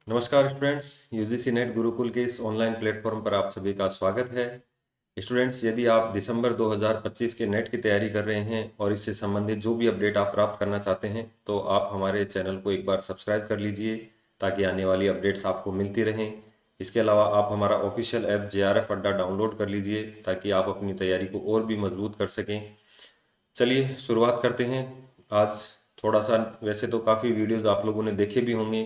नमस्कार students, UGC net Gurukul के इस ऑनलाइन प्लेटफॉर्म पर आप सभी का स्वागत है। स्टूडेंट्स, यदि आप दिसंबर 2025 के नेट की तैयारी कर रहे हैं और इससे संबंधित जो भी अपडेट आप प्राप्त करना चाहते हैं तो आप हमारे चैनल को एक बार सब्सक्राइब कर लीजिए ताकि आने वाली अपडेट्स आपको मिलती रहें। इसके अलावा आप हमारा ऑफिशियल ऐप JRF अड्डा डाउनलोड कर लीजिए ताकि आप अपनी तैयारी को और भी मजबूत कर सकें। चलिए शुरुआत करते हैं। आज थोड़ा सा, वैसे तो काफ़ी वीडियोस आप लोगों ने देखे भी होंगे,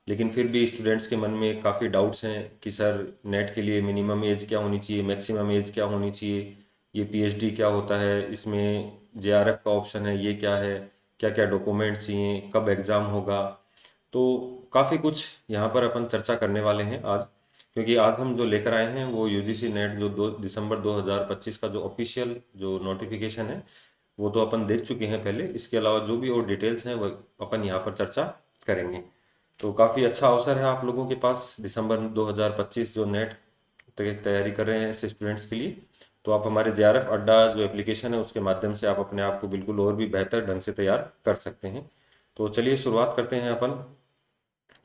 लेकिन फिर भी स्टूडेंट्स के मन में काफ़ी डाउट्स हैं कि सर नेट के लिए मिनिमम एज क्या होनी चाहिए, मैक्सिमम एज क्या होनी चाहिए, ये पीएचडी क्या होता है, इसमें जेआरएफ का ऑप्शन है ये क्या है, क्या क्या डॉक्यूमेंट्स चाहिए, कब एग्ज़ाम होगा। तो काफ़ी कुछ यहाँ पर अपन चर्चा करने वाले हैं आज, क्योंकि आज हम जो लेकर आए हैं वो यूजीसी नेट जो 2 दिसंबर 2025 का जो ऑफिशियल जो नोटिफिकेशन है वो तो अपन देख चुके हैं पहले। इसके अलावा जो भी और डिटेल्स हैं वो अपन यहाँ पर चर्चा करेंगे। तो काफ़ी अच्छा अवसर है आप लोगों के पास दिसंबर 2025 जो नेट तैयारी कर रहे हैं ऐसे स्टूडेंट्स के लिए। तो आप हमारे JRF अड्डा जो एप्लीकेशन है उसके माध्यम से आप अपने आप को बिल्कुल और भी बेहतर ढंग से तैयार कर सकते हैं। तो चलिए शुरुआत करते हैं अपन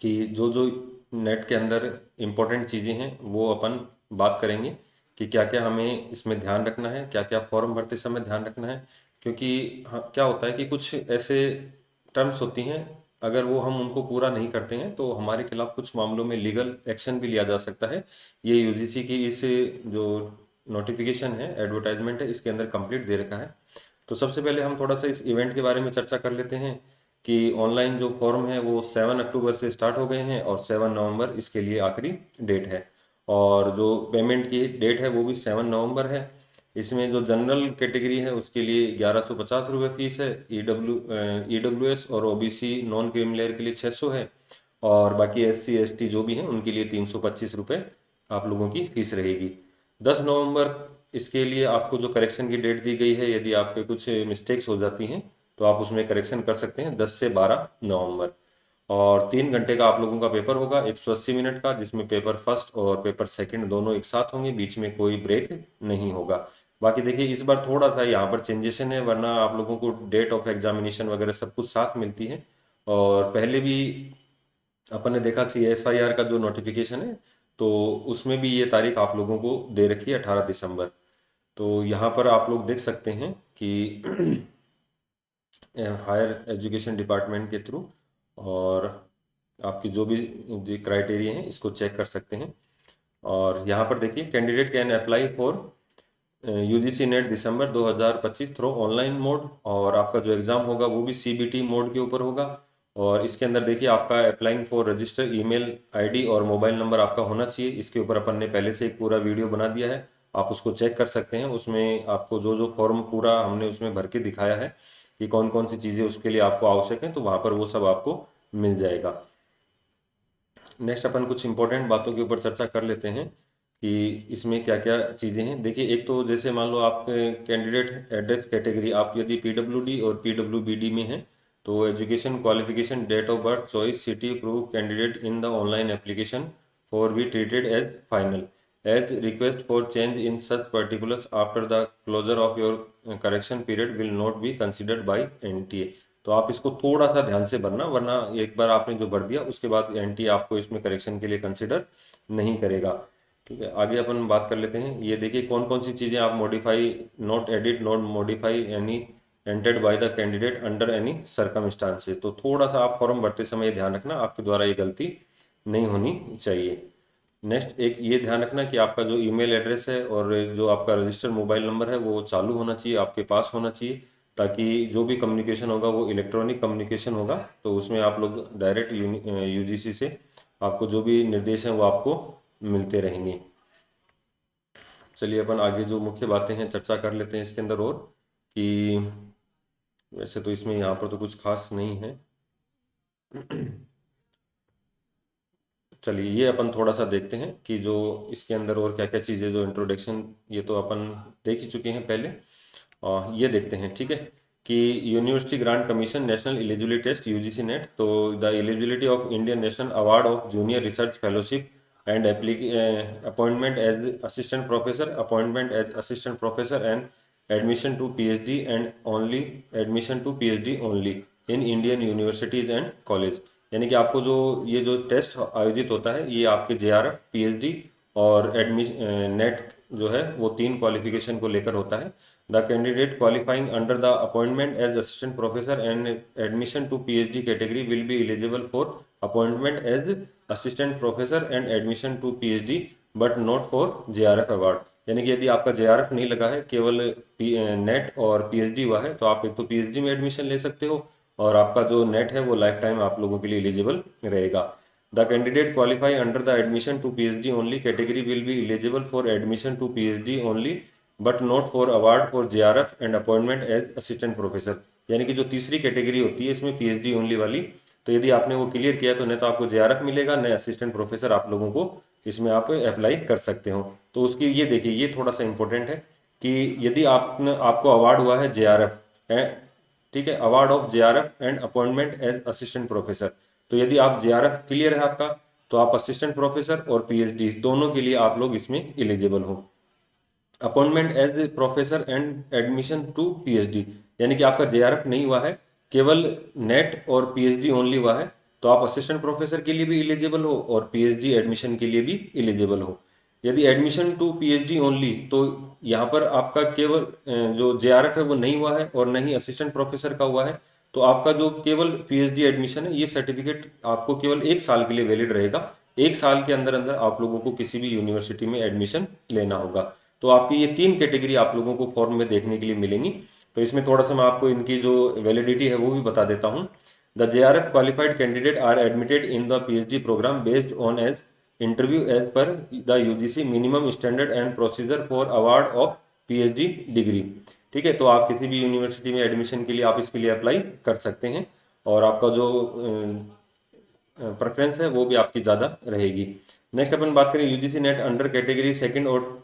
कि जो जो नेट के अंदर इम्पोर्टेंट चीज़ें हैं वो अपन बात करेंगे कि क्या क्या हमें इसमें ध्यान रखना है, क्या क्या फॉर्म भरते समय ध्यान रखना है। क्योंकि हाँ, क्या होता है कि कुछ ऐसे टर्म्स होती हैं, अगर वो हम उनको पूरा नहीं करते हैं तो हमारे खिलाफ कुछ मामलों में लीगल एक्शन भी लिया जा सकता है। ये यूजीसी की इस जो नोटिफिकेशन है, एडवर्टाइजमेंट है, इसके अंदर कंप्लीट दे रखा है। तो सबसे पहले हम थोड़ा सा इस इवेंट के बारे में चर्चा कर लेते हैं कि ऑनलाइन जो फॉर्म है वो 7 अक्टूबर से स्टार्ट हो गए हैं और 7 नवंबर इसके लिए आखिरी डेट है। और जो पेमेंट की डेट है वो भी 7 नवंबर है। इसमें जो जनरल कैटेगरी है उसके लिए 1150 रुपये फीस है। ईडब्ल्यूएस और ओबीसी नॉन क्रीमिलेयर के लिए 600 है। और बाकी SC ST जो भी हैं उनके लिए 325 रुपये आप लोगों की फीस रहेगी। 10 नवंबर इसके लिए आपको जो करेक्शन की डेट दी गई है, यदि आपके कुछ मिस्टेक्स हो जाती हैं तो आप उसमें करेक्शन कर सकते हैं 10 से 12 नवंबर। और 3 घंटे का आप लोगों का पेपर होगा, 180 मिनट का, जिसमें पेपर फर्स्ट और पेपर सेकंड दोनों एक साथ होंगे, बीच में कोई ब्रेक नहीं होगा। बाकी देखिए इस बार थोड़ा सा यहाँ पर चेंजेशन है, वरना आप लोगों को डेट ऑफ एग्जामिनेशन वगैरह सब कुछ साथ मिलती है। और पहले भी अपन ने देखा CSIR का जो नोटिफिकेशन है तो उसमें भी ये तारीख आप लोगों को दे रखी है 18 दिसंबर। तो यहाँ पर आप लोग देख सकते हैं कि हायर एजुकेशन डिपार्टमेंट के थ्रू और आपकी जो भी जो क्राइटेरिया हैं इसको चेक कर सकते हैं। और यहाँ पर देखिए, candidate can apply for UGC net December 2025 through online mode, और आपका जो एग्ज़ाम होगा वो भी CBT मोड के ऊपर होगा। और इसके अंदर देखिए आपका applying for register email ID और मोबाइल नंबर आपका होना चाहिए। इसके ऊपर अपन ने पहले से एक पूरा वीडियो बना दिया है, आप उसको चेक कर सकते हैं। उसमें आपको जो जो फॉर्म पूरा हमने उसमें भर के दिखाया है कि कौन कौन सी चीज़ें उसके लिए आपको आवश्यक हैं, तो वहाँ पर वो सब आपको मिल जाएगा। नेक्स्ट अपन कुछ इंपॉर्टेंट बातों के ऊपर चर्चा कर लेते हैं कि इसमें क्या क्या चीज़ें हैं। देखिए, एक तो जैसे मान लो आप कैंडिडेट एड्रेस कैटेगरी, आप यदि PWD और PWBD में हैं तो education qualification date of birth choice city approve candidate in the online application for be treated as final as request for change in such particulars after the closure of your correction period will not be considered by NTA। तो आप इसको थोड़ा सा ध्यान से भरना, वरना एक बार आपने जो भर दिया उसके बाद NTA आपको इसमें करेक्शन के लिए कंसिडर नहीं करेगा। ठीक है, आगे अपन बात कर लेते हैं। ये देखिए कौन कौन सी चीज़ें आप modify, not edit, not modify any entered by the candidate under any circumstances. तो थोड़ा सा आप फॉर्म भरते समय ध्यान रखना, आपके द्वारा ये गलती नहीं होनी चाहिए। नेक्स्ट एक ये ध्यान रखना कि आपका जो ईमेल एड्रेस है और जो आपका रजिस्टर्ड मोबाइल नंबर है वो चालू होना चाहिए, आपके पास होना चाहिए, ताकि जो भी कम्युनिकेशन होगा वो इलेक्ट्रॉनिक कम्युनिकेशन होगा। तो उसमें आप लोग डायरेक्ट यूजीसी से आपको जो भी निर्देश हैं वो आपको मिलते रहेंगे। चलिए अपन आगे जो मुख्य बातें हैं चर्चा कर लेते हैं इसके अंदर, और कि वैसे तो इसमें यहाँ पर तो कुछ खास नहीं है। चलिए ये अपन थोड़ा सा देखते हैं कि जो इसके अंदर और क्या क्या चीज़ें, जो इंट्रोडक्शन ये तो अपन देख ही चुके हैं पहले। ये देखते हैं, ठीक है, कि University Grant Commission National Eligibility Test UGC NET. तो the eligibility of Indian national award of junior research fellowship and appointment as assistant professor, appointment as assistant professor and admission to PhD and only admission to PhD only in Indian universities and college यानी कि आपको जो ये जो test आयोजित होता है ये आपके जेआरएफ, पीएचडी और एडमिशन नेट जो है वो 3 क्वालिफिकेशन को लेकर होता है। The candidate qualifying under the appointment as assistant professor and admission to PhD category will be eligible for appointment as assistant professor and admission to PhD but not for JRF award. यानी कि यदि आपका JRF नहीं लगा है, केवल net और PhD हुआ है, तो आप एक तो पीएचडी में एडमिशन ले सकते हो और आपका जो नेट है वो लाइफ टाइम आप लोगों के लिए एलिजिबल रहेगा। The candidate qualify under the admission to PhD only category will be eligible for admission to PhD only but not for award for JRF and appointment as assistant professor. यानी कि जो तीसरी category होती है इसमें PhD only वाली, तो यदि आपने वो क्लियर किया तो न तो आपको जेआरएफ मिलेगा, न असिस्टेंट प्रोफेसर आप लोगों को इसमें आप अप्लाई कर सकते हो। तो उसकी ये देखिए, ये थोड़ा सा इंपॉर्टेंट है कि यदि आपको अवार्ड हुआ है जेआरएफ, ठीक है, award of JRF and appointment as assistant professor, तो यदि आप जेआरएफ क्लियर है आपका, तो आप असिस्टेंट प्रोफेसर और पीएचडी दोनों के लिए आप लोग इसमें एलिजिबल हो। Appointment as a professor and admission to PhD, यानी कि आपका जेआरएफ नहीं हुआ है, केवल नेट और पीएचडी ओनली हुआ है, तो आप असिस्टेंट प्रोफेसर के लिए भी एलिजिबल हो और पीएचडी एडमिशन के लिए भी एलिजिबल हो। यदि एडमिशन टू पीएचडी ओनली, तो यहाँ पर आपका केवल जो जेआरएफ है वो नहीं हुआ है और नहीं असिस्टेंट प्रोफेसर का हुआ है, तो आपका जो केवल पीएचडी एडमिशन है ये सर्टिफिकेट आपको केवल 1 साल के लिए वैलिड रहेगा। 1 साल के अंदर अंदर आप लोगों को किसी भी यूनिवर्सिटी में एडमिशन लेना होगा। तो आपकी ये 3 कैटेगरी आप लोगों को फॉर्म में देखने के लिए मिलेंगी। तो इसमें थोड़ा सा मैं आपको इनकी जो वैलिडिटी है वो भी बता देता हूँ। The JRF qualified candidate are admitted in the PhD programme based on as interview as per the UGC minimum standard and procedure for award of PhD degree. ठीक है, तो आप किसी भी यूनिवर्सिटी में एडमिशन के लिए आप इसके लिए अप्लाई कर सकते हैं और आपका जो प्रेफरेंस है वो भी आपकी ज़्यादा रहेगी। नेक्स्ट अपन बात करें UGC NET under category second और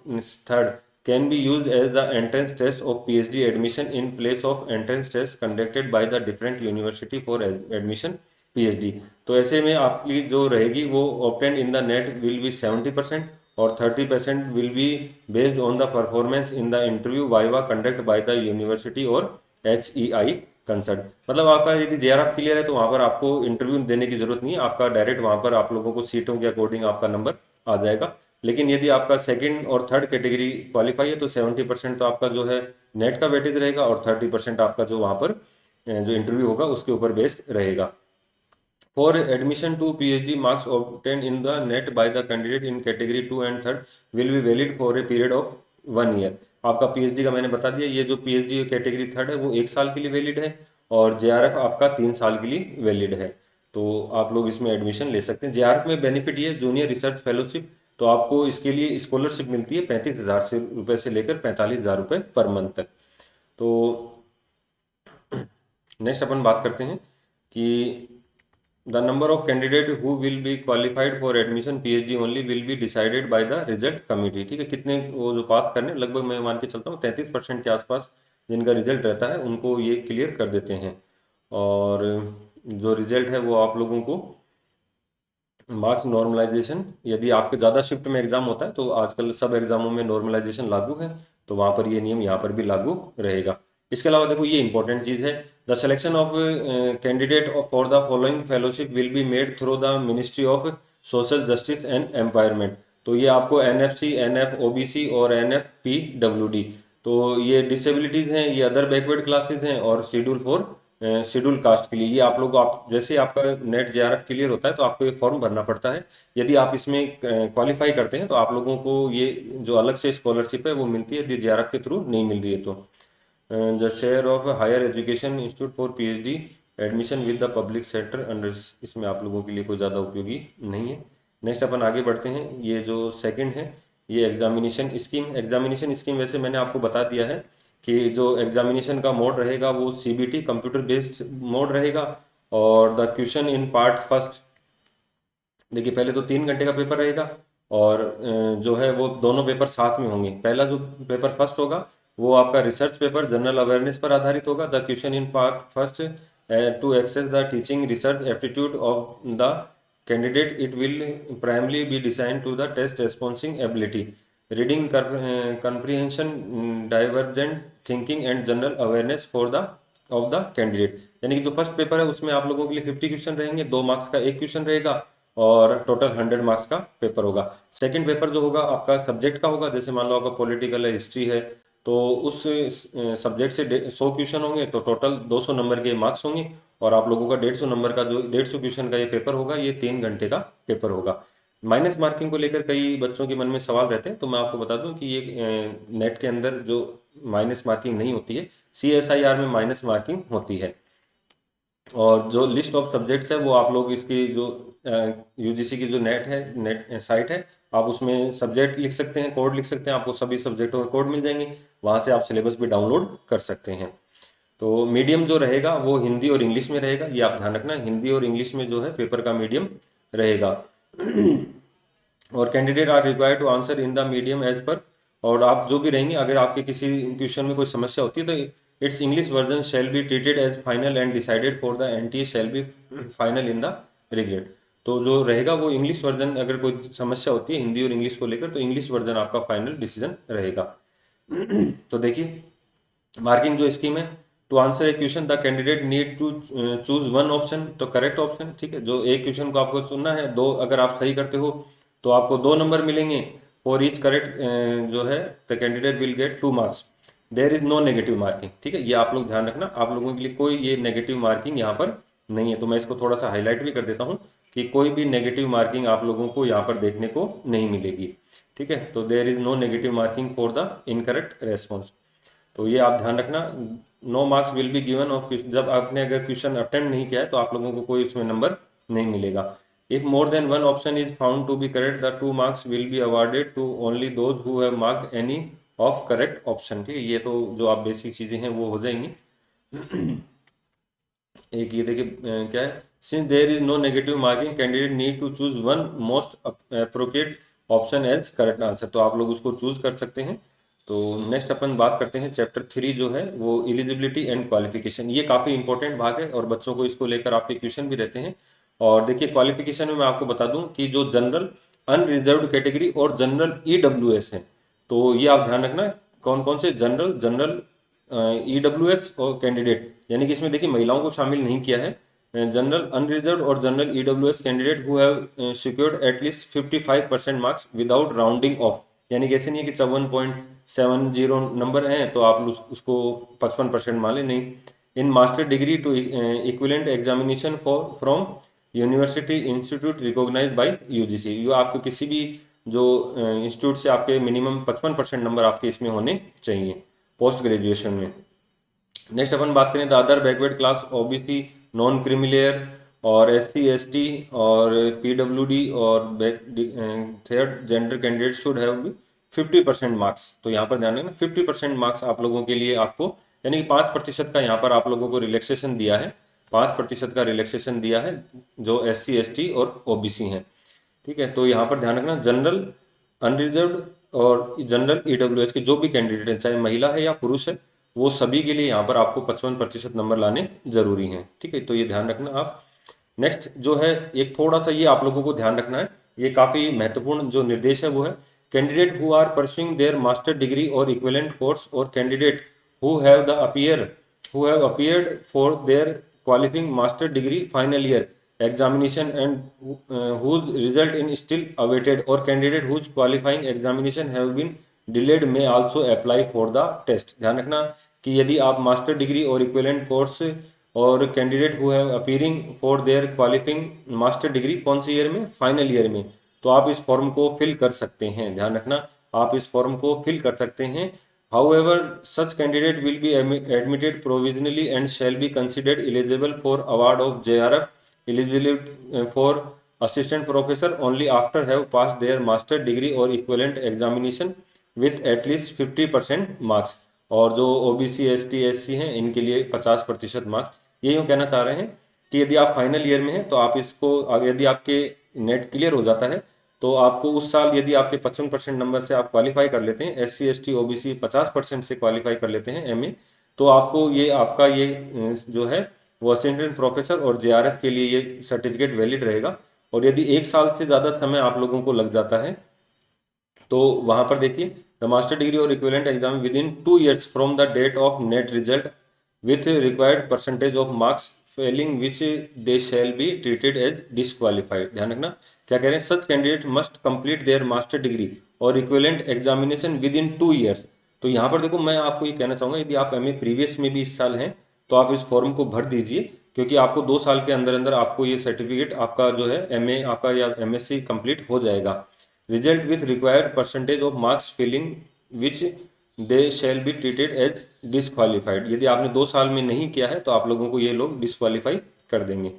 third can be use as the entrance test of PhD admission in place of entrance test conducted by the different university for admission PhD. तो ऐसे में आपकी जो रहेगी वो obtain in the NET will be 70% और 30% will be based on the performance in the interview viva conduct by the university और HEI concerned. मतलब आपका यदि जेआरएफ क्लियर है तो वहाँ पर आपको इंटरव्यू देने की जरूरत नहीं है, आपका डायरेक्ट वहाँ पर आप लोगों को सीटों के अकॉर्डिंग आपका नंबर आ जाएगा। लेकिन यदि आपका सेकंड और थर्ड कैटेगरी क्वालिफाई है तो 70% तो आपका जो है नेट का वेटेज रहेगा और 30% आपका जो वहाँ पर जो इंटरव्यू होगा उसके ऊपर बेस्ड रहेगा। For admission to PhD, marks obtained in the net by the candidate in category 2 and 3rd will be valid for a period of 1 year। आपका पीएचडी का मैंने बता दिया, ये जो पीएचडी कैटेगरी 3rd है वो 1 साल के लिए वैलिड है और जेआरएफ आपका 3 साल के लिए वैलिड है। तो आप लोग इसमें एडमिशन ले सकते हैं। जेआरएफ में बेनिफिट ये जूनियर रिसर्च फेलोशिप, तो आपको इसके लिए स्कॉलरशिप मिलती है 35,000 रुपये से लेकर 45,000 रुपये पर मंथ तक। तो नेक्स्ट अपन बात करते हैं कि the number of candidate who will be qualified for admission PhD only will be decided by the result committee। ठीक है, कितने वो जो पास करने, लगभग मैं मान के चलता हूँ 33% के आसपास जिनका रिजल्ट रहता है उनको ये क्लियर कर देते हैं। और जो रिजल्ट है वो आप लोगों को मार्क्स नॉर्मलाइजेशन, यदि आपके ज़्यादा शिफ्ट में एग्जाम होता है तो आजकल सब एग्जामों में नॉर्मलाइजेशन लागू है, तो वहाँ पर ये नियम यहाँ पर भी लागू रहेगा। इसके अलावा देखो ये इंपॉर्टेंट चीज़ है, the selection of candidate for the following fellowship will be made through the ministry of social justice and empowerment. तो ये आपको NFC, NF, OBC और NFPWD, तो ये डिसेबिलिटीज़ हैं, ये अदर बैकवर्ड क्लासेज हैं और शेड्यूल कास्ट के लिए ये आप लोग आप जैसे आपका नेट जेआरएफ क्लियर होता है तो आपको ये फॉर्म भरना पड़ता है। यदि आप इसमें क्वालिफाई करते हैं तो आप लोगों को ये जो अलग से स्कॉलरशिप है वो मिलती है, यदि जेआरएफ के थ्रू नहीं मिल रही है तो। The share of higher education institute for PhD admission with the public sector under, इसमें आप लोगों के लिए कोई ज़्यादा उपयोगी नहीं है। नेक्स्ट अपन आगे बढ़ते हैं, ये जो सेकंड है ये एग्जामिनेशन स्कीम वैसे मैंने आपको बता दिया है कि जो एग्जामिनेशन का मोड रहेगा वो CBT कंप्यूटर बेस्ड मोड रहेगा। और the question in part first, देखिए पहले तो 3 घंटे का पेपर रहेगा और जो है वो दोनों पेपर साथ में होंगे। पहला जो पेपर फर्स्ट होगा वो आपका रिसर्च पेपर जनरल अवेयरनेस पर आधारित होगा। The question in part first to assess the teaching research aptitude of the candidate, it will primarily be design to the test reasoning ability, reading comprehension, divergent thinking and general awareness for the of the candidate, यानी कि जो first paper है उसमें आप लोगों के लिए 50 question रहेंगे, 2 मार्क्स का एक क्वेश्चन रहेगा और टोटल 100 मार्क्स का पेपर होगा। सेकंड पेपर जो होगा आपका सब्जेक्ट का होगा, जैसे मान लो आपका पॉलिटिकल है, हिस्ट्री है, तो उस सब्जेक्ट से 100 क्वेश्चन होंगे तो टोटल 200 नंबर के मार्क्स होंगे और आप लोगों का 150 नंबर का जो 150 क्वेश्चन का ये पेपर होगा, ये 3 घंटे का पेपर होगा। माइनस मार्किंग को लेकर कई बच्चों के मन में सवाल रहते हैं, तो मैं आपको बता दूं कि ये नेट के अंदर जो माइनस मार्किंग नहीं होती है, CSIR में माइनस मार्किंग होती है। और जो लिस्ट ऑफ सब्जेक्ट्स है वो आप लोग इसकी जो UGC की जो नेट साइट है, आप उसमें सब्जेक्ट लिख सकते हैं, कोड लिख सकते हैं, आपको सभी सब्जेक्टों के कोड मिल जाएंगे, वहाँ से आप सिलेबस भी डाउनलोड कर सकते हैं। तो मीडियम जो रहेगा वो हिंदी और इंग्लिश में रहेगा, ये आप ध्यान रखना, हिंदी और इंग्लिश में जो है पेपर का मीडियम रहेगा। और candidate are required to answer in the medium as per, और आप जो भी रहेंगे, अगर आपके किसी क्वेश्चन में कोई समस्या होती है तो its English version shall be treated as final and decided for the NTA shall be final in the regard. तो जो रहेगा वो इंग्लिश वर्जन, अगर कोई समस्या होती है हिंदी और इंग्लिश को लेकर तो इंग्लिश वर्जन आपका फाइनल डिसीजन रहेगा। तो देखिए मार्किंग जो स्कीम है, to answer a question the candidate need to choose one option, तो करेक्ट ऑप्शन, ठीक है, जो एक क्वेश्चन को आपको चुनना है, दो अगर आप सही करते हो तो आपको 2 नंबर मिलेंगे, फॉर ईच करेक्ट जो है the candidate will get 2 marks, there is no negative marking, ठीक है, ये आप लोग ध्यान रखना, आप लोगों के लिए कोई ये नेगेटिव मार्किंग यहाँ पर नहीं है। तो मैं इसको थोड़ा सा हाईलाइट भी कर देता हूँ कि कोई भी नेगेटिव मार्किंग आप लोगों को यहाँ पर देखने को नहीं मिलेगी, ठीक है, तो there is no negative marking for the incorrect response. तो ये आप ध्यान रखना, 9 marks will be given off, जब आपने अगर क्वेश्चन अटेम्प्ट नहीं किया है तो आप लोगों को कोई उसमें नंबर नहीं मिलेगा। If more than one option is found to be correct the 2 marks will be awarded to only those who have marked any of correct option, ठीक है, ये तो जो आप बेसिक चीजें हैं वो हो जाएंगी। एक ये देखिए क्या है, since there is no negative marking candidate need to choose one most appropriate option as correct answer, तो आप लोग उसको चूज कर सकते हैं। तो नेक्स्ट अपन बात करते हैं चैप्टर 3 जो है वो एलिजिबिलिटी एंड क्वालिफिकेशन, ये काफ़ी इंपॉर्टेंट भाग है और बच्चों को इसको लेकर आपके क्वेश्चन भी रहते हैं। और देखिए क्वालिफिकेशन में मैं आपको बता दूं कि जो जनरल अनरिजर्व्ड कैटेगरी और जनरल EWS है, तो ये आप ध्यान रखना कौन कौन से जनरल जनरल EWS और कैंडिडेट, यानी कि इसमें देखिए महिलाओं को शामिल नहीं किया है, जनरल अनरिजर्व्ड और general EWS candidate who have secured at least 55% marks without rounding off, यानी कि ऐसे नहीं है कि 54.70 नंबर हैं तो आप उसको 55% मान लें, नहीं, in master degree to equivalent examination for from university institute recognised by UGC, ये आपको किसी भी जो इंस्टीट्यूट से आपके मिनिमम 55% नंबर आपके इसमें होने चाहिए पोस्ट ग्रेजुएशन में। नेक्स्ट अपन बात करें the other backward class OBC, non creamy layer और SC ST और PWD और third gender candidate should have 50% marks, तो यहाँ पर ध्यान रखना 50% मार्क्स आप लोगों के लिए आपको, यानी कि 5% का यहाँ पर आप लोगों को रिलैक्सेशन दिया है, 5% का रिलैक्सेशन दिया है जो SC ST और OBC हैं, ठीक है। तो यहाँ पर ध्यान रखना जनरल अनरिजर्व्ड और जनरल EWS के जो भी कैंडिडेट हैं, चाहे महिला है या पुरुष है, वो सभी के लिए यहाँ पर आपको 55% नंबर लाने जरूरी हैं, ठीक है, तो ये ध्यान रखना आप। नेक्स्ट जो है एक थोड़ा सा ये आप लोगों को ध्यान रखना है, ये काफी महत्वपूर्ण जो निर्देश है वो है candidate who are pursuing their master degree और इक्विवेलेंट कोर्स और candidate who have appeared for their qualifying master degree final year examination and whose result in still awaited or candidate whose qualifying examination have been delayed may also apply for the test। ध्यान रखना कि यदि आप master degree और equivalent course और candidate who have appearing for their qualifying master degree कौन से year में, फाइनल ईयर में, तो आप इस फॉर्म को फिल कर सकते हैं, ध्यान रखना आप इस फॉर्म को फिल कर सकते हैं। However, such candidate will be admitted provisionally and shall be considered eligible for award of JRF eligibility for assistant professor only after have passed their master degree or equivalent examination with at least 50% marks। और जो OBC ST SC हैं इनके लिए 50% marks. ये यूँ कहना चाह रहे हैं कि यदि आप फाइनल ईयर में हैं तो आप इसको, यदि आपके नेट क्लियर हो जाता है तो आपको उस साल यदि आपके 55% नंबर से आप क्वालिफाई कर लेते हैं, SC ST OBC 50% से क्वालिफाई कर लेते हैं MA, तो आपको ये आपका ये जो है वो असिस्टेंट प्रोफेसर और JRF के लिए ये सर्टिफिकेट वैलिड रहेगा। और यदि 1 साल से ज़्यादा समय आप लोगों को लग जाता है तो वहां पर देखिए द मास्टर डिग्री और equivalent exam within 2 years from the date of NET result with required percentage of marks failing which they shall be treated as disqualified। ध्यान रखना क्या कह रहे हैं, such candidate must complete their master degree और equivalent examination within 2 years। तो यहाँ पर देखो मैं आपको ये कहना चाहूँगा, यदि आप एमए प्रीवियस में भी इस साल हैं तो आप इस फॉर्म को भर दीजिए, क्योंकि आपको 2 साल के अंदर अंदर आपको ये सर्टिफिकेट आपका जो है एमए आपका या एमएससी कंप्लीट हो जाएगा। Result with required percentage of marks filling which they shall be treated as disqualified. यदि आपने 2 साल में नहीं किया है तो आप लोगों को ये लोग डिसक्वालीफाई कर देंगे।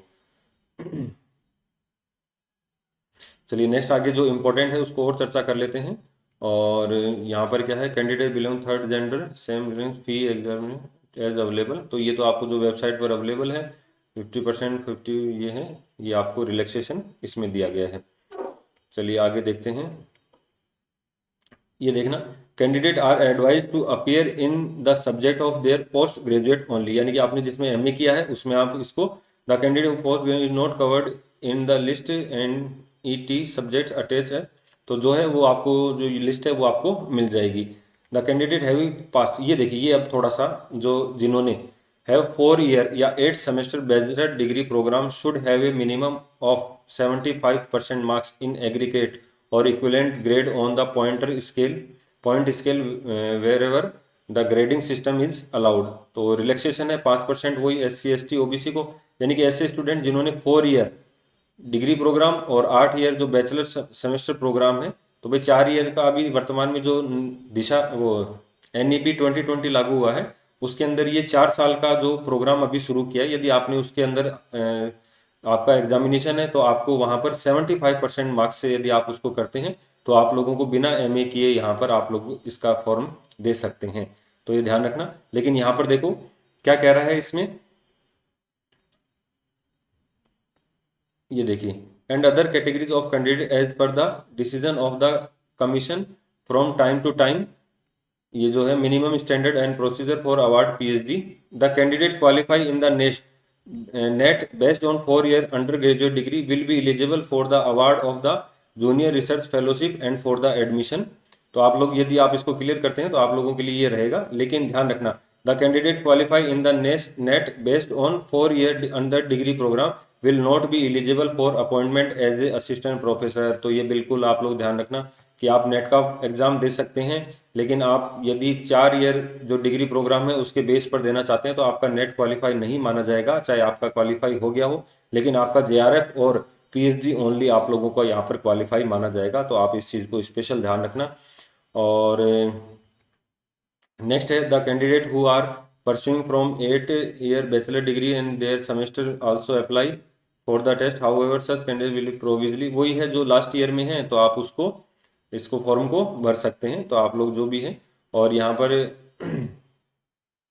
चलिए नेक्स्ट आगे जो इम्पोर्टेंट है उसको और चर्चा कर लेते हैं। और यहाँ पर क्या है, candidate belong third gender same fee exam as available. तो ये तो आपको जो वेबसाइट पर अवेलेबल है 50% 50 ये है, ये आपको रिलैक्सेशन इसमें दिया गया है। चलिए आगे देखते हैं। ये देखना, candidate are advise to appear in the subject of their post graduate only, यानी कि आपने जिसमें एमए किया है उसमें आप इसको the candidate post is not covered in the list and ET subject attach है। तो जो है वो आपको जो लिस्ट है वो आपको मिल जाएगी। द कैंडिडेट हैव पास्ट, ये देखिए ये अब थोड़ा सा जो जिन्होंने हैव 4 ईयर या 8 semester bachelor degree program should have a minimum of 75% marks in aggregate और equivalent grade on the point scale wherever the grading system is allowed. तो रिलैक्सेशन है 5%, वही SC ST OBC को, यानी कि ऐसे student जिन्होंने 4 ईयर डिग्री प्रोग्राम और 8 ईयर जो बैचलर सेमेस्टर प्रोग्राम है, तो भाई 4 ईयर का अभी वर्तमान में जो दिशा वो NEP 2020 लागू हुआ है उसके अंदर ये 4 साल का जो प्रोग्राम अभी शुरू किया है, यदि आपने उसके अंदर आपका एग्जामिनेशन है तो आपको वहां पर 75% मार्क्स से यदि आप उसको करते हैं तो आप लोगों को बिना MA किए यहाँ पर आप लोग इसका फॉर्म दे सकते हैं। तो ये ध्यान रखना। लेकिन यहाँ पर देखो क्या कह रहा है इसमें, ये देखिए, and other categories of candidate as per the decision of the commission from time to time, ये जो है minimum standard and procedure for award PhD the candidate qualify in the NET based on 4 year under graduate degree will be eligible for the award of the junior research fellowship and for the admission. तो आप लोग यदि आप इसको clear करते हैं तो आप लोगों के लिए ये रहेगा। लेकिन ध्यान रखना, the candidate qualify in the NET based on 4 year under degree programme will not be eligible for appointment as a assistant professor. तो ये बिल्कुल आप लोग ध्यान रखना कि आप नेट का एग्जाम दे सकते हैं, लेकिन आप यदि 4 ईयर जो डिग्री प्रोग्राम है उसके बेस पर देना चाहते हैं तो आपका नेट क्वालिफाई नहीं माना जाएगा, चाहे आपका क्वालिफाई हो गया हो, लेकिन आपका JRF और PhD ओनली आप लोगों को यहाँ पर क्वालिफाई माना जाएगा। तो आप इस चीज़ को स्पेशल ध्यान रखना। और नेक्स्ट है, the candidate who are pursuing from 8 year bachelor degree and their semester also apply for the test however such candidate will provisionally, वही है जो लास्ट ईयर में है तो आप उसको इसको फॉर्म को भर सकते हैं। तो आप लोग जो भी हैं, और यहाँ पर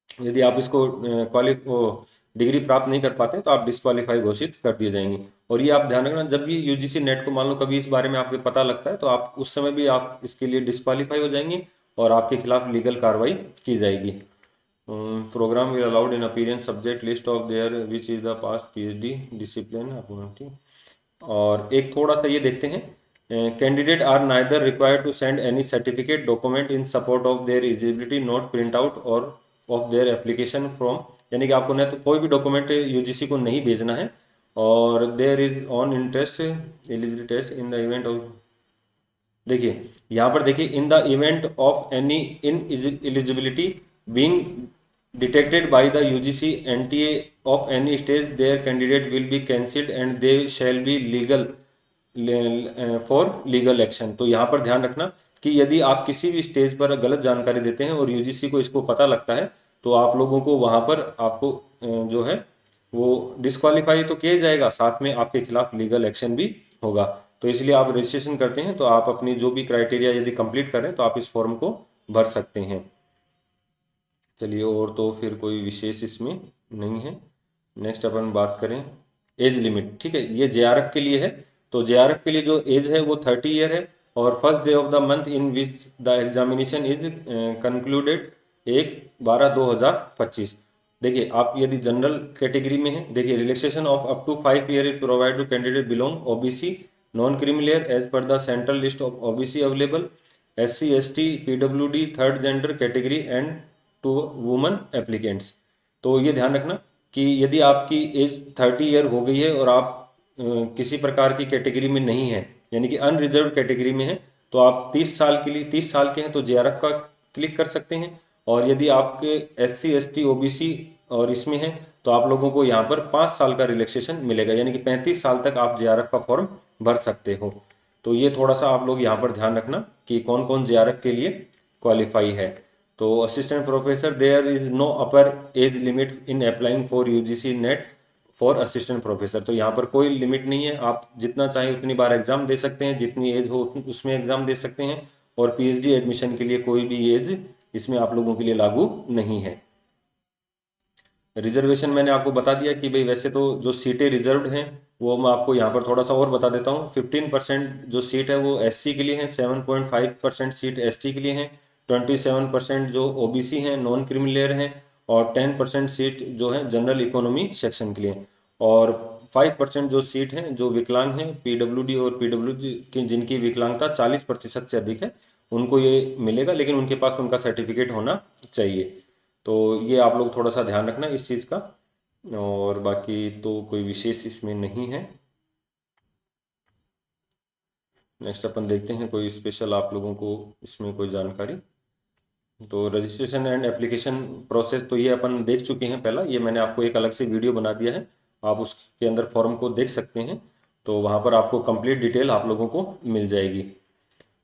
यदि आप इसको डिग्री प्राप्त नहीं कर पाते तो आप डिस्क्वालीफाई घोषित कर दिए जाएंगे। और ये आप ध्यान रखना, जब भी UGC नेट को मान लो कभी इस बारे में आपको पता लगता है तो आप उस समय भी आप इसके लिए डिस्क्वालीफाई हो जाएंगे और आपके खिलाफ लीगल कार्रवाई की जाएगी। Programme will allowed in appearance subject list of their which is the past PhD discipline. और एक थोड़ा सा ये देखते हैं, candidate are neither required to send any certificate document in support of their eligibility note print out or of their application from, यानी कि आपको न तो कोई भी डॉक्यूमेंट UGC को नहीं भेजना है। और there is on interest eligibility test in the event of, देखिए यहाँ पर देखिए, in the event of any ineligibility being detected by the UGC NTA of any stage their candidate will be cancelled and they shall be legal for legal action. तो यहाँ पर ध्यान रखना कि यदि आप किसी भी स्टेज पर गलत जानकारी देते हैं और UGC को इसको पता लगता है तो आप लोगों को वहाँ पर आपको जो है वो डिस्क्वालीफाई तो किया जाएगा, साथ में आपके खिलाफ लीगल एक्शन भी होगा। तो इसलिए आप रजिस्ट्रेशन करते हैं तो आप अपनी जो भी क्राइटेरिया यदि कंप्लीट करें तो आप इस फॉर्म को भर सकते हैं। चलिए, और तो फिर कोई विशेष इसमें नहीं है। नेक्स्ट अपन बात करें एज लिमिट, ठीक है, ये JRF के लिए है। तो JRF के लिए जो एज है वो 30 ईयर है और first day of the month in which the examination is concluded 1/12/2025। देखिए आप यदि जनरल कैटेगरी में है, देखिए relaxation of up to 5 year is provide to candidate belong OBC non creamy layer as per the central list of OBC available, SC ST PWD third gender category and to woman applicants. तो ये ध्यान रखना कि यदि आपकी as 30 year हो गई है और आप किसी प्रकार की कैटेगरी में नहीं है, यानी कि अनरिजर्व कैटेगरी में है, तो आप 30 साल के लिए 30 साल के हैं तो जेआरएफ का क्लिक कर सकते हैं। और यदि आपके एससी एसटी ओबीसी और इसमें है तो आप लोगों को यहाँ पर 5 साल का रिलैक्सेशन मिलेगा, यानी कि 35 साल तक आप जेआरएफ का फॉर्म भर सकते हो। तो ये थोड़ा सा आप लोग यहाँ पर ध्यान रखना कि कौन कौन जेआरएफ के लिए क्वालिफाई है। तो assistant professor, there is no upper age limit in applying for UGC NET for assistant professor. तो यहाँ पर कोई लिमिट नहीं है, आप जितना चाहें उतनी बार एग्जाम दे सकते हैं, जितनी एज हो उसमें एग्जाम दे सकते हैं। और पीएचडी एडमिशन के लिए कोई भी एज इसमें आप लोगों के लिए लागू नहीं है। रिजर्वेशन मैंने आपको बता दिया कि भाई वैसे तो जो सीटें रिजर्व्ड हैं वो मैं आपको यहाँ पर थोड़ा सा और बता देता हूँ। 15% जो सीट है वो एससी के लिए है, 7.5% सीट एसटी के लिए हैं, 27% जो ओबीसी हैं नॉन क्रिमिलेयर हैं, और 10% सीट जो है जनरल इकोनॉमी सेक्शन के लिए, और 5% जो सीट हैं जो विकलांग हैं, पीडब्ल्यूडी और पीडब्ल्यूडी की जिनकी विकलांगता 40% से अधिक है उनको ये मिलेगा, लेकिन उनके पास उनका सर्टिफिकेट होना चाहिए। तो ये आप लोग थोड़ा सा ध्यान रखना इस चीज़ का। और बाकी तो कोई विशेष इसमें नहीं है। नेक्स्ट अपन देखते हैं कोई स्पेशल आप लोगों को इसमें कोई जानकारी। तो रजिस्ट्रेशन एंड एप्लीकेशन प्रोसेस तो ये अपन देख चुके हैं पहला, ये मैंने आपको एक अलग से वीडियो बना दिया है, आप उसके अंदर फॉर्म को देख सकते हैं। तो वहाँ पर आपको कंप्लीट डिटेल आप लोगों को मिल जाएगी।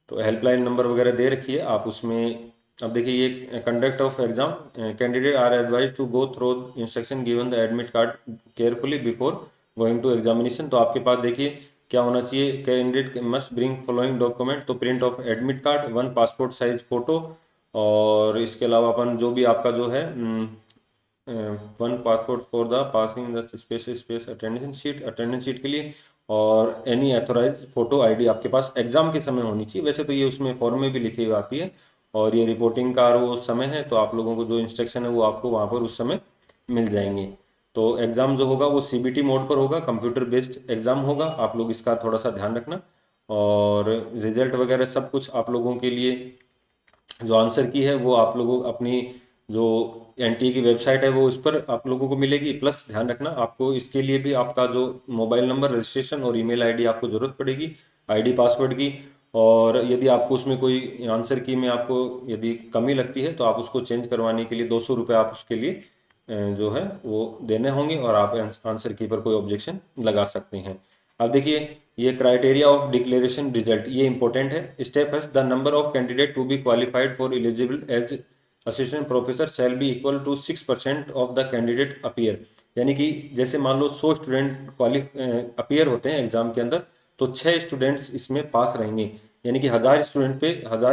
तो हेल्पलाइन नंबर वगैरह दे रखी है आप उसमें। अब देखिए ये conduct of exam, candidate are advise to go through instruction given the admit card carefully before going to examination. तो आपके पास देखिए क्या होना चाहिए, candidate must bring following document, तो print of admit card, 1 passport size photo, और इसके अलावा अपन जो भी आपका जो है 1 passport for the passing the space attendance sheet के लिए, और एनी अथोराइज फोटो आईडी आपके पास एग्जाम के समय होनी चाहिए। वैसे तो ये उसमें फॉर्म में भी लिखी हुई आती है, और ये रिपोर्टिंग का वो समय है तो आप लोगों को जो इंस्ट्रक्शन है वो आपको वहाँ पर उस समय मिल जाएंगे। तो एग्ज़ाम जो होगा वो सीबीटी मोड पर होगा, कंप्यूटर बेस्ड एग्ज़ाम होगा, आप लोग इसका थोड़ा सा ध्यान रखना। और रिजल्ट वगैरह सब कुछ आप लोगों के लिए जो आंसर की है वो आप लोगों अपनी जो एनटीए की वेबसाइट है वो उस पर आप लोगों को मिलेगी। प्लस ध्यान रखना आपको इसके लिए भी आपका जो मोबाइल नंबर रजिस्ट्रेशन और ईमेल आईडी आपको ज़रूरत पड़ेगी आईडी पासवर्ड की। और यदि आपको उसमें कोई आंसर की में आपको यदि कमी लगती है तो आप उसको चेंज करवाने के लिए 200 रुपये आप उसके लिए जो है वो देने होंगे, और आप आंसर की पर कोई ऑब्जेक्शन लगा सकते हैं। अब देखिए ये क्राइटेरिया ऑफ डिक्लेरेशन रिजल्ट ये इंपॉर्टेंट है। स्टेप है the number of candidate to be qualified for eligible as assistant professor shall be equal to 6% of the candidate appear. यानी कि जैसे मान लो 100 स्टूडेंट अपीयर होते हैं एग्जाम के अंदर, तो 6 स्टूडेंट्स इसमें पास रहेंगे, यानी कि 1000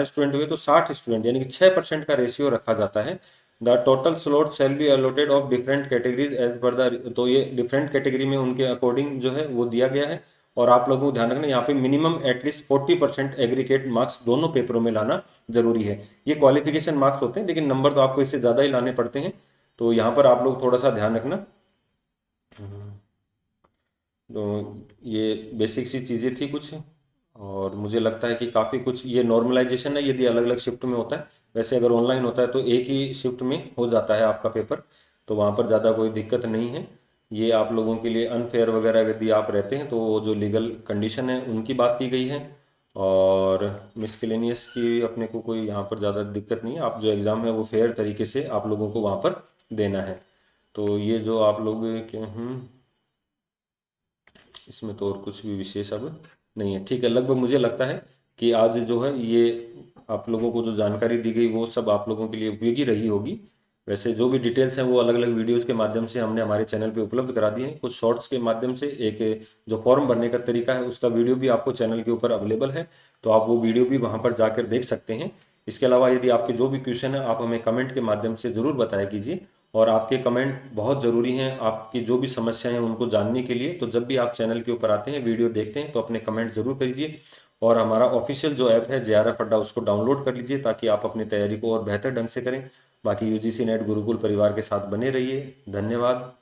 स्टूडेंट हुए तो 60 स्टूडेंट, यानी कि 6% का रेशियो रखा जाता है। The total slot shall be allotted of different categories as per the, तो ये डिफरेंट कैटेगरी में उनके अकॉर्डिंग जो है वो दिया गया है। और आप लोगों को ध्यान रखना यहाँ पे मिनिमम एटलीस्ट 40% एग्रीगेट मार्क्स दोनों पेपरों में लाना जरूरी है। ये क्वालिफिकेशन मार्क्स होते हैं लेकिन नंबर तो आपको इससे ज़्यादा ही लाने पड़ते हैं, तो यहाँ पर आप लोग थोड़ा सा ध्यान रखना। तो ये बेसिक सी चीज़ें थी कुछ, और मुझे लगता है कि काफ़ी कुछ ये नॉर्मलाइजेशन है यदि अलग अलग शिफ्ट में होता है। वैसे अगर ऑनलाइन होता है तो एक ही शिफ्ट में हो जाता है आपका पेपर, तो वहाँ पर ज़्यादा कोई दिक्कत नहीं है। ये आप लोगों के लिए अनफेयर वगैरह यदि आप रहते हैं तो वो जो लीगल कंडीशन है उनकी बात की गई है। और मिसकेलेनियस की अपने को कोई यहाँ पर ज़्यादा दिक्कत नहीं है, आप जो एग्ज़ाम है वो फेयर तरीके से आप लोगों को वहाँ पर देना है। तो ये जो आप लोग इसमें तो और कुछ भी विशेष अब नहीं है। ठीक है, लगभग मुझे लगता है कि आज जो है ये आप लोगों को जो जानकारी दी गई वो सब आप लोगों के लिए उपयोगी रही होगी। वैसे जो भी डिटेल्स हैं वो अलग अलग वीडियोज़ के माध्यम से हमने हमारे चैनल पे उपलब्ध करा दिए हैं, कुछ शॉर्ट्स के माध्यम से। एक जो फॉर्म भरने का तरीका है उसका वीडियो भी आपको चैनल के ऊपर अवेलेबल है, तो आप वो वीडियो भी वहाँ पर जाकर देख सकते हैं। इसके अलावा यदि आपके जो भी क्वेश्चन है आप हमें कमेंट के माध्यम से ज़रूर बताया कीजिए, और आपके कमेंट बहुत ज़रूरी हैं आपकी जो भी समस्याएं हैं उनको जानने के लिए। तो जब भी आप चैनल के ऊपर आते हैं वीडियो देखते हैं तो अपने कमेंट ज़रूर करिए, और हमारा ऑफिशियल जो ऐप है जेआरएफ अड्डा उसको डाउनलोड कर लीजिए ताकि आप अपनी तैयारी को और बेहतर ढंग से करें। बाकी यूजीसी नेट गुरुकुल परिवार के साथ बने रहिए। धन्यवाद।